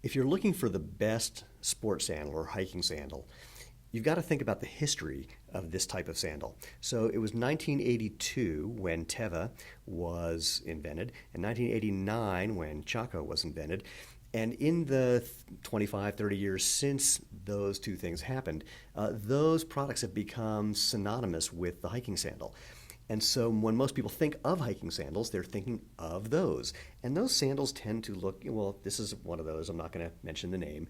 If you're looking for the best sports sandal or hiking sandal, you've got to think about the history of this type of sandal. So it was 1982 when Teva was invented, and 1989 when Chaco was invented. And in the 25, 30 years since those two things happened, those products have become synonymous with the hiking sandal. And so when most people think of hiking sandals, they're thinking of those. And those sandals tend to look, well, this is one of those, I'm not going to mention the name.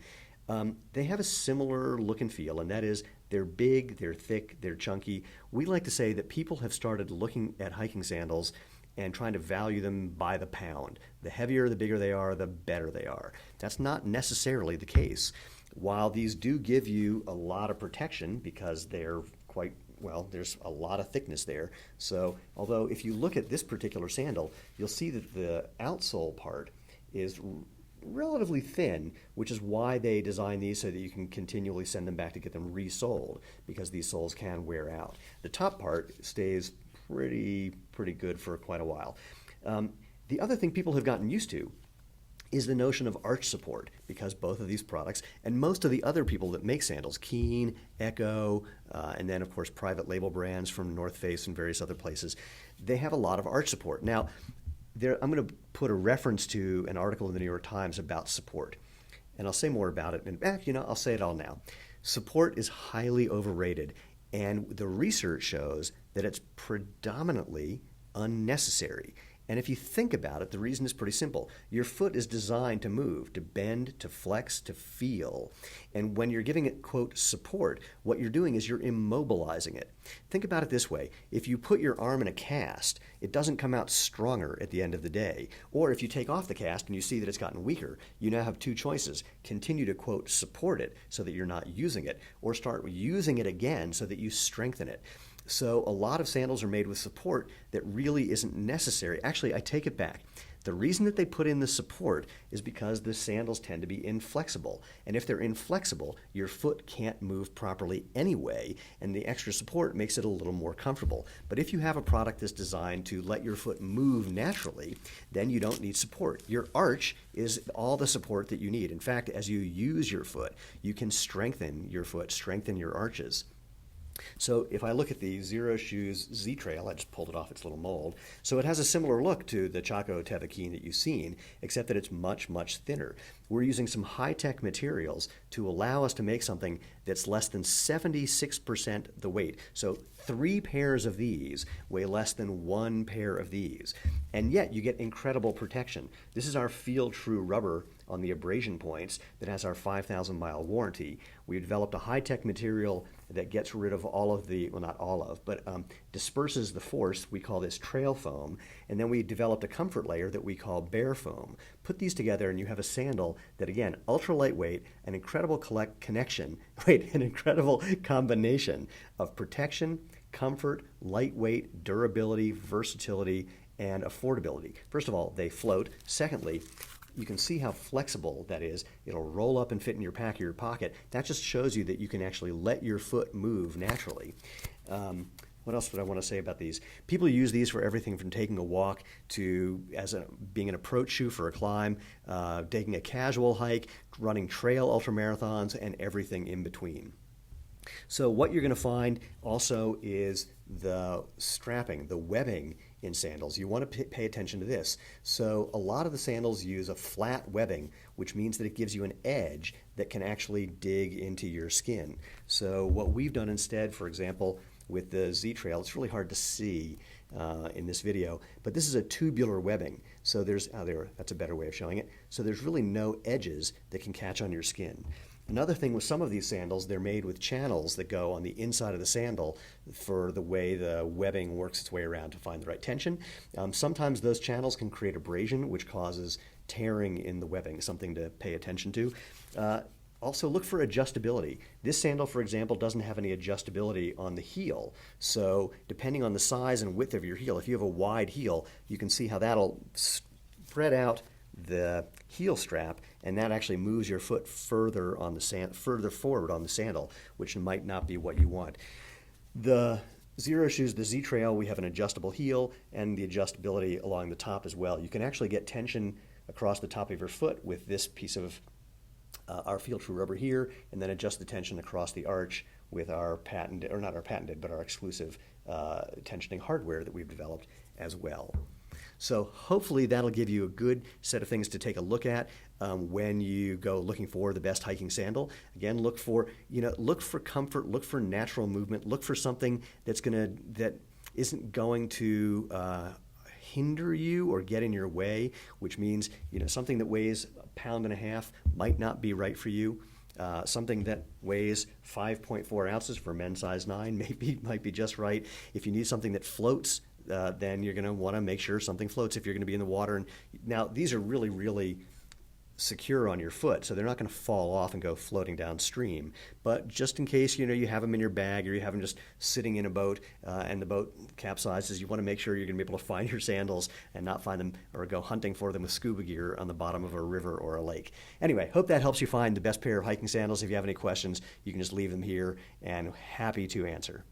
They have a similar look and feel, and that is they're big, they're thick, they're chunky. We like to say that people have started looking at hiking sandals and trying to value them by the pound. The heavier, the bigger they are, the better they are. That's not necessarily the case. While these do give you a lot of protection because they're quite, well, there's a lot of thickness there. So although if you look at this particular sandal, you'll see that the outsole part is relatively thin, which is why they design these so that you can continually send them back to get them resoled, because these soles can wear out. The top part stays pretty good for quite a while. The other thing people have gotten used to is the notion of arch support, because both of these products and most of the other people that make sandals, Keen, Echo, and then of course private label brands from North Face and various other places, they have a lot of arch support. Now, I'm going to put a reference to an article in the New York Times about support, and I'll say more about it. And I'll say it all now. Support is highly overrated, and the research shows that it's predominantly unnecessary. And if you think about it, the reason is pretty simple. Your foot is designed to move, to bend, to flex, to feel. And when you're giving it, quote, support, what you're doing is you're immobilizing it. Think about it this way. If you put your arm in a cast, it doesn't come out stronger at the end of the day. Or if you take off the cast and you see that it's gotten weaker, you now have two choices. Continue to, quote, support it so that you're not using it, or start using it again so that you strengthen it. So a lot of sandals are made with support that really isn't necessary. Actually, I take it back. The reason that they put in the support is because the sandals tend to be inflexible. And if they're inflexible, your foot can't move properly anyway, and the extra support makes it a little more comfortable. But if you have a product that's designed to let your foot move naturally, then you don't need support. Your arch is all the support that you need. In fact, as you use your foot, you can strengthen your foot, strengthen your arches. So if I look at the Zero Shoes Z-Trail, I just pulled it off its little mold. So it has a similar look to the Chaco Teva Keen that you've seen, except that it's much, much thinner. We're using some high-tech materials to allow us to make something that's less than 76% the weight. So 3 pairs of these weigh less than 1 pair of these. And yet you get incredible protection. This is our Field True rubber on the abrasion points that has our 5,000-mile warranty. We developed a high-tech material that gets rid of all of the, well, not all of, but disperses the force. We call this trail foam. And then we developed a comfort layer that we call bare foam. Put these together and you have a sandal that, again, ultra lightweight, an incredible an incredible combination of protection, comfort, lightweight, durability, versatility, and affordability. First of all, they float. Secondly, you can see how flexible that is. It'll roll up and fit in your pack or your pocket. That just shows you that you can actually let your foot move naturally. What else would I want to say about these? People use these for everything from taking a walk to being an approach shoe for a climb, taking a casual hike, running trail ultramarathons, and everything in between. So what you're going to find also is the strapping, the webbing in sandals. You want to pay attention to this. So a lot of the sandals use a flat webbing, which means that it gives you an edge that can actually dig into your skin. So what we've done instead, for example, with the Z-Trail, it's really hard to see in this video, but this is a tubular webbing. So that's a better way of showing it. So there's really no edges that can catch on your skin. Another thing with some of these sandals, they're made with channels that go on the inside of the sandal for the way the webbing works its way around to find the right tension. Sometimes those channels can create abrasion, which causes tearing in the webbing, something to pay attention to. Also look for adjustability. This sandal, for example, doesn't have any adjustability on the heel. So depending on the size and width of your heel, if you have a wide heel, you can see how that'll spread out the heel strap, and that actually moves your foot further forward on the sandal, which might not be what you want. The Zero Shoes, the Z-Trail, we have an adjustable heel and the adjustability along the top as well. You can actually get tension across the top of your foot with this piece of our field true rubber here, and then adjust the tension across the arch with our patented, or not our patented, but our exclusive tensioning hardware that we've developed as well. So hopefully that'll give you a good set of things to take a look at when you go looking for the best hiking sandal. Again, look for comfort, look for natural movement, look for something that isn't going to hinder you or get in your way, which means something that weighs 1.5 pounds might not be right for you. Something that weighs 5.4 ounces for men's size 9 might be just right. If you need something that floats, then you're going to want to make sure something floats if you're going to be in the water. And now these are really, really secure on your foot, so they're not going to fall off and go floating downstream. But just in case you have them in your bag, or you have them just sitting in a boat and the boat capsizes, you want to make sure you're going to be able to find your sandals and not find them or go hunting for them with scuba gear on the bottom of a river or a lake. Anyway, hope that helps you find the best pair of hiking sandals. If you have any questions, you can just leave them here, and happy to answer.